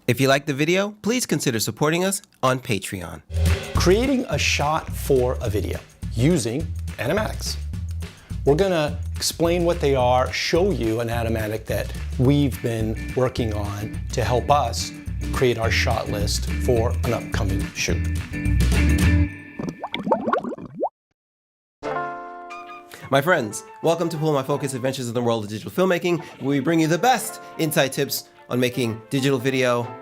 If you like the video, please consider supporting us on Patreon. Creating a shot for a video using animatics. We're gonna explain what they are, show you an animatic that we've been working on to help us create our shot list for an upcoming shoot. My friends, welcome to Pull My Focus Adventures in the World of Digital Filmmaking, where we bring you the best inside tips on making digital video.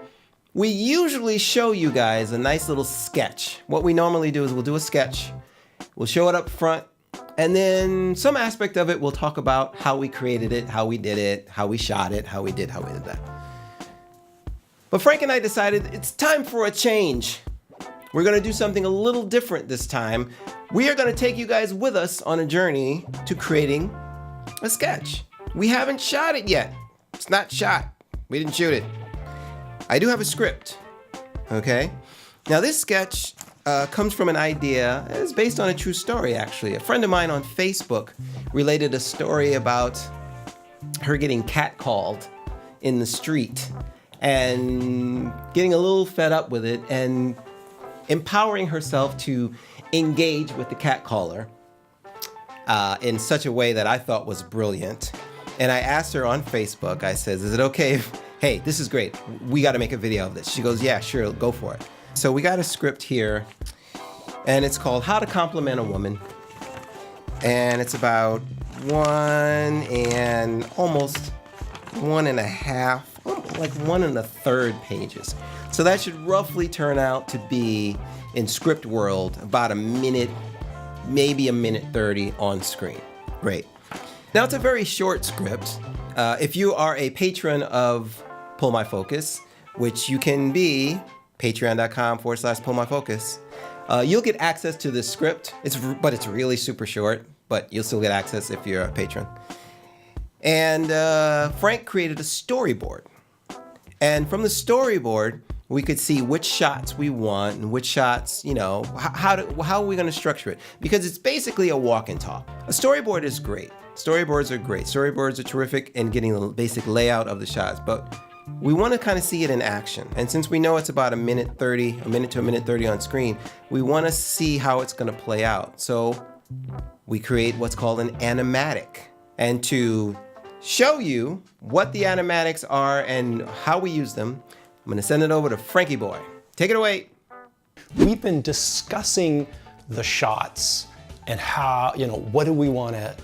We usually show you guys a nice little sketch. What we normally do is we'll do a sketch, we'll show it up front, and then some aspect of it we'll talk about how we created it, how we did it, how we shot it, how we did that. But Frank and I decided it's time for a change. We're gonna do something a little different this time. We are gonna take you guys with us on a journey to creating a sketch. We haven't shot it yet. It's not shot. We didn't shoot it. I do have a script, okay? Now this sketch comes from an idea. It's based on a true story, actually. A friend of mine on Facebook related a story about her getting catcalled in the street and getting a little fed up with it and empowering herself to engage with the catcaller in such a way that I thought was brilliant. And I asked her on Facebook, I says, is it okay if, hey, this is great, we gotta make a video of this. She goes, yeah, sure, go for it. So we got a script here, and it's called How to Compliment a Woman. And it's about 1 and almost 1.5, like 1 1/3 pages. So that should roughly turn out to be, in script world, about a minute, maybe 1:30 on screen. Great. Now it's a very short script. If you are a patron of Pull My Focus, which you can be, patreon.com/pullmyfocus, you'll get access to this script. But it's really super short, but you'll still get access if you're a patron. And Frank created a storyboard. And from the storyboard, we could see which shots we want and which shots, you know, how are we gonna structure it? Because it's basically a walk and talk. A storyboard is great. Storyboards are great. Storyboards are terrific in getting the basic layout of the shots, but we want to kind of see it in action. And since we know it's about a minute to 1:30 on screen, we want to see how it's going to play out. So we create what's called an animatic. And to show you what the animatics are and how we use them, I'm going to send it over to Frankie Boy. Take it away. We've been discussing the shots and how, you know, what do we want to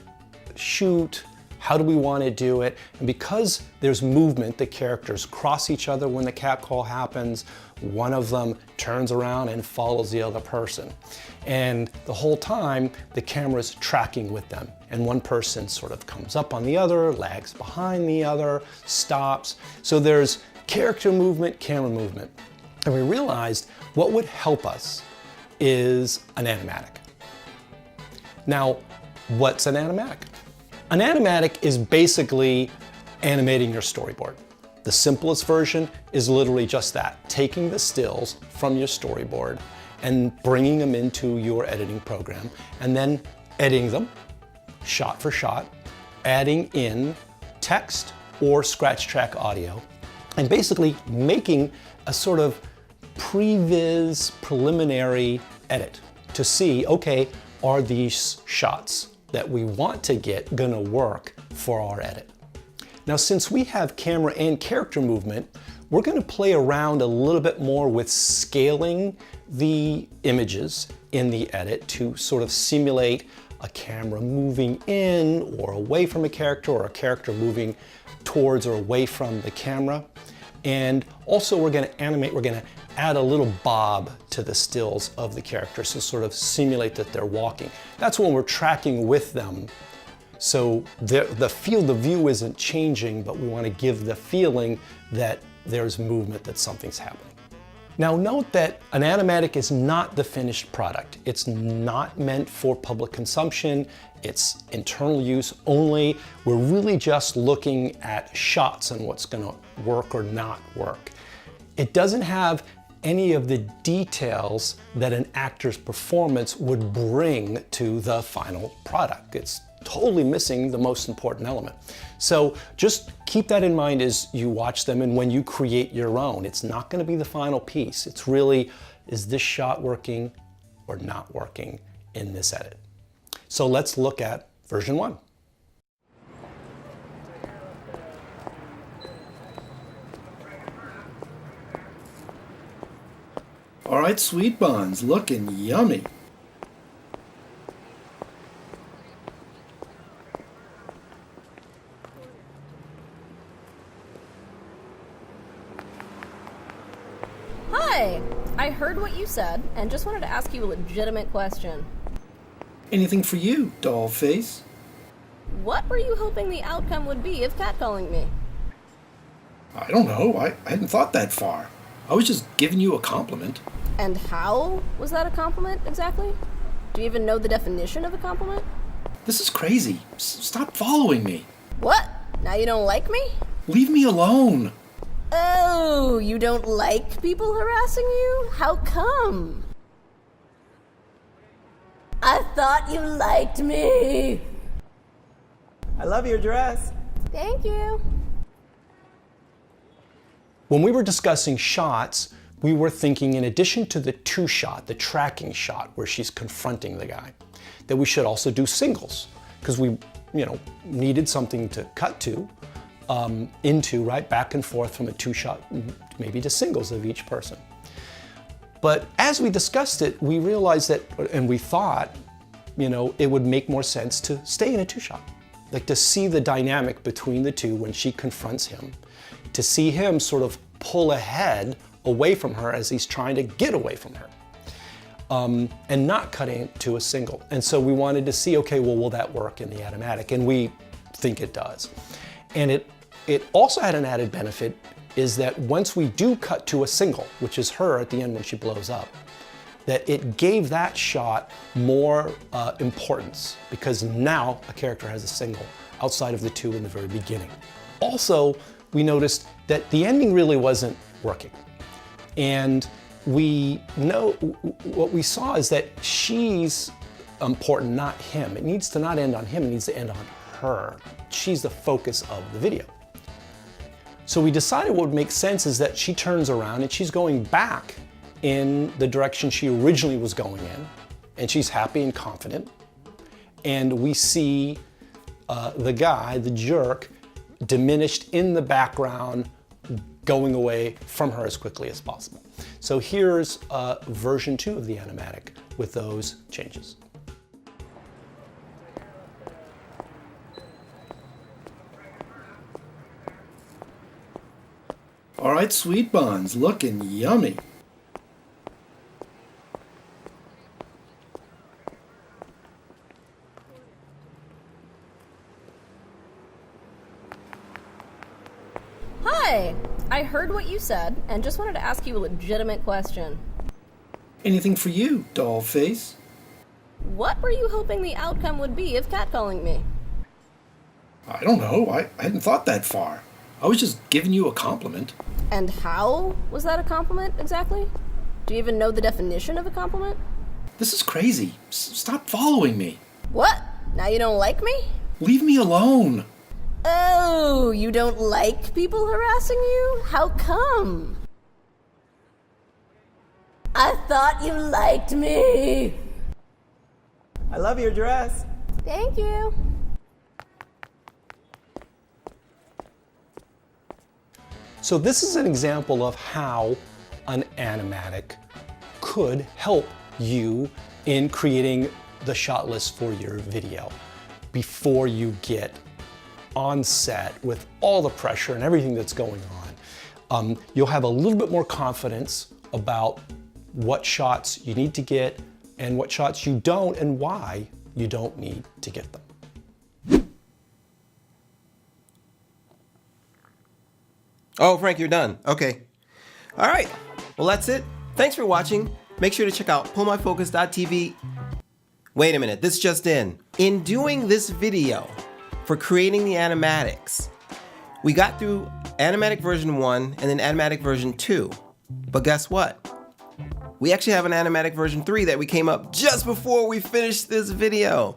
shoot? How do we want to do it? And because there's movement, the characters cross each other when the catcall happens. One of them turns around and follows the other person. And the whole time, the camera's tracking with them. And one person sort of comes up on the other, lags behind the other, stops. So there's character movement, camera movement. And we realized what would help us is an animatic. Now, what's an animatic? An animatic is basically animating your storyboard. The simplest version is literally just that, taking the stills from your storyboard and bringing them into your editing program, and then editing them shot for shot, adding in text or scratch track audio, and basically making a sort of previs preliminary edit to see, okay, are these shots that we want to get gonna work for our edit? Now, since we have camera and character movement, we're gonna play around a little bit more with scaling the images in the edit to sort of simulate a camera moving in or away from a character, or a character moving towards or away from the camera. And also we're gonna add a little bob to the stills of the characters to sort of simulate that they're walking. That's when we're tracking with them. So the field of view isn't changing, but we want to give the feeling that there's movement, that something's happening. Now note that an animatic is not the finished product. It's not meant for public consumption. It's internal use only. We're really just looking at shots and what's gonna work or not work. It doesn't have any of the details that an actor's performance would bring to the final product. It's totally missing the most important element. So just keep that in mind as you watch them and when you create your own. It's not going to be the final piece. It's really, is this shot working or not working in this edit? So let's look at version 1. All right, sweet buns, looking yummy. Hi! I heard what you said and just wanted to ask you a legitimate question. Anything for you, doll face? What were you hoping the outcome would be of catcalling me? I don't know. I hadn't thought that far. I was just giving you a compliment. And how was that a compliment, exactly? Do you even know the definition of a compliment? This is crazy. Stop following me. What? Now you don't like me? Leave me alone. Oh, you don't like people harassing you? How come? I thought you liked me. I love your dress. Thank you. When we were discussing shots, we were thinking in addition to the two shot, the tracking shot where she's confronting the guy, that we should also do singles because we, needed something to cut to, into, right, back and forth from a two shot, maybe to singles of each person. But as we discussed it, we realized that, and we thought, it would make more sense to stay in a two shot, like to see the dynamic between the two when she confronts him, to see him sort of pull ahead away from her as he's trying to get away from her, and not cutting to a single. And so we wanted to see, okay, well, will that work in the animatic? And we think it does. And it also had an added benefit is that once we do cut to a single, which is her at the end when she blows up, that it gave that shot more importance because now a character has a single outside of the two in the very beginning. Also, we noticed that the ending really wasn't working. And we know what we saw is that she's important, not him. It needs to not end on him, it needs to end on her. She's the focus of the video. So we decided what would make sense is that she turns around and she's going back in the direction she originally was going in, and she's happy and confident. And we see the guy, the jerk, diminished in the background, going away from her as quickly as possible. So here's version 2 of the animatic with those changes. All right, sweet buns, looking yummy. Hi! I heard what you said and just wanted to ask you a legitimate question. Anything for you, doll face? What were you hoping the outcome would be of catcalling me? I don't know. I hadn't thought that far. I was just giving you a compliment. And how was that a compliment, exactly? Do you even know the definition of a compliment? This is crazy. Stop following me. What? Now you don't like me? Leave me alone. Oh, you don't like people harassing you? How come? I thought you liked me. I love your dress. Thank you. So this is an example of how an animatic could help you in creating the shot list for your video before you get on set with all the pressure and everything that's going on. You'll have a little bit more confidence about what shots you need to get and what shots you don't and why you don't need to get them. Oh, Frank, you're done. Okay. All right. Well, that's it. Thanks for watching. Make sure to check out pullmyfocus.tv. Wait a minute, this just in. In doing this video for creating the animatics, we got through animatic version 1 and then animatic version 2. But guess what? We actually have an animatic version 3 that we came up just before we finished this video.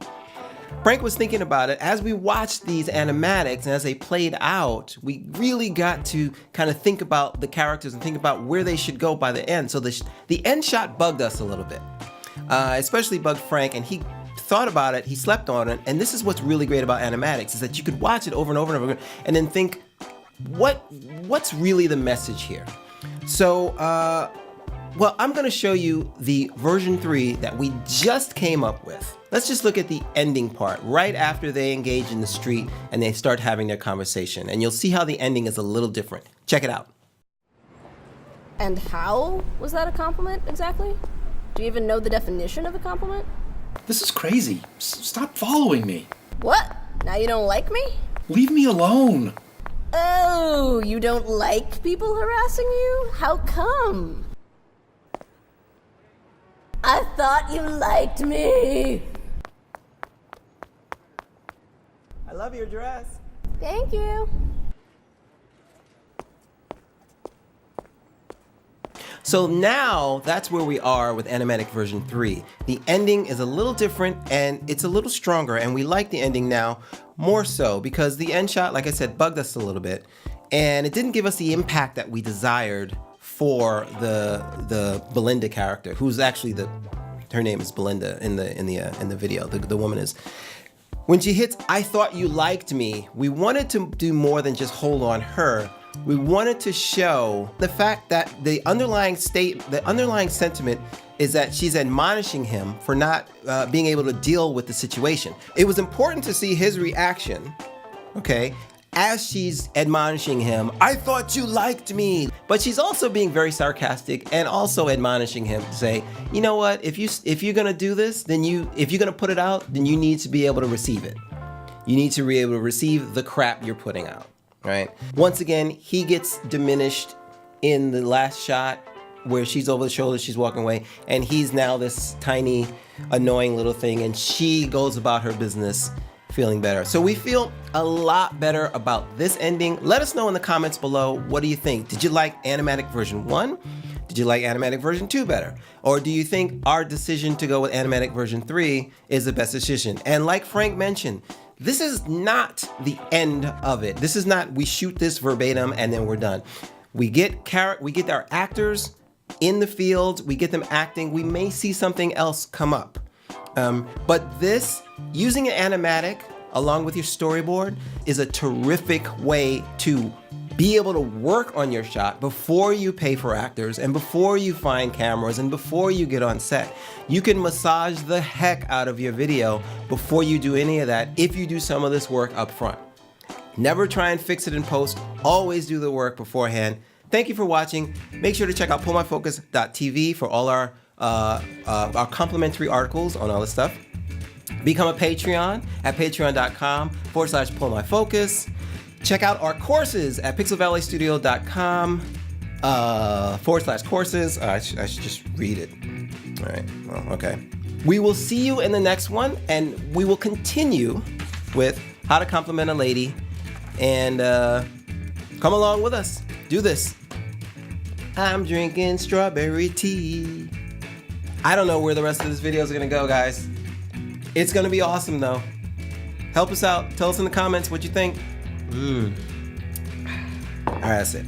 Frank was thinking about it. As we watched these animatics and as they played out, we really got to kind of think about the characters and think about where they should go by the end. So the end shot bugged us a little bit, especially bugged Frank, and he thought about it, he slept on it, and this is what's really great about animatics, is that you could watch it over and over and over again and then think, what's really the message here? So, well, I'm gonna show you the version 3 that we just came up with. Let's just look at the ending part, right after they engage in the street and they start having their conversation. And you'll see how the ending is a little different. Check it out. And how was that a compliment, exactly? Do you even know the definition of a compliment? This is crazy. Stop following me. What? Now you don't like me? Leave me alone. Oh, you don't like people harassing you? How come? I thought you liked me. I love your dress. Thank you. So now that's where we are with Animatic version 3. The ending is a little different and it's a little stronger, and we like the ending now more so because the end shot, like I said, bugged us a little bit, and it didn't give us the impact that we desired for the Belinda character, who's actually her name is Belinda in the video. The woman is. When she hits "I thought you liked me," we wanted to do more than just hold on her. We wanted to show the fact that the underlying sentiment is that she's admonishing him for not being able to deal with the situation. It was important to see his reaction, okay, as she's admonishing him, "I thought you liked me." But she's also being very sarcastic and also admonishing him to say, you know what, if you're gonna do this, then if you're gonna put it out, then you need to be able to receive it. You need to be able to receive the crap you're putting out. Right? Once again, he gets diminished in the last shot where she's over the shoulder, she's walking away, and he's now this tiny, annoying little thing, and she goes about her business feeling better. So we feel a lot better about this ending. Let us know in the comments below, what do you think? Did you like Animatic version 1? Did you like Animatic version 2 better? Or do you think our decision to go with Animatic version 3 is the best decision? And like Frank mentioned, this is not the end of it. This is not, we shoot this verbatim and then we're done. We get our actors in the field, we get them acting, we may see something else come up. But this, using an animatic along with your storyboard, is a terrific way to be able to work on your shot before you pay for actors and before you find cameras and before you get on set. You can massage the heck out of your video before you do any of that if you do some of this work up front. Never try and fix it in post. Always do the work beforehand. Thank you for watching. Make sure to check out pullmyfocus.tv for all our complimentary articles on all this stuff. Become a Patreon at patreon.com/pullmyfocus. Check out our courses at pixelvalleystudio.com/courses. I should just read it. All right, well, okay. We will see you in the next one, and we will continue with how to compliment a lady. And come along with us. Do this. I'm drinking strawberry tea. I don't know where the rest of this video is going to go, guys. It's going to be awesome, though. Help us out. Tell us in the comments what you think. All right, that's it.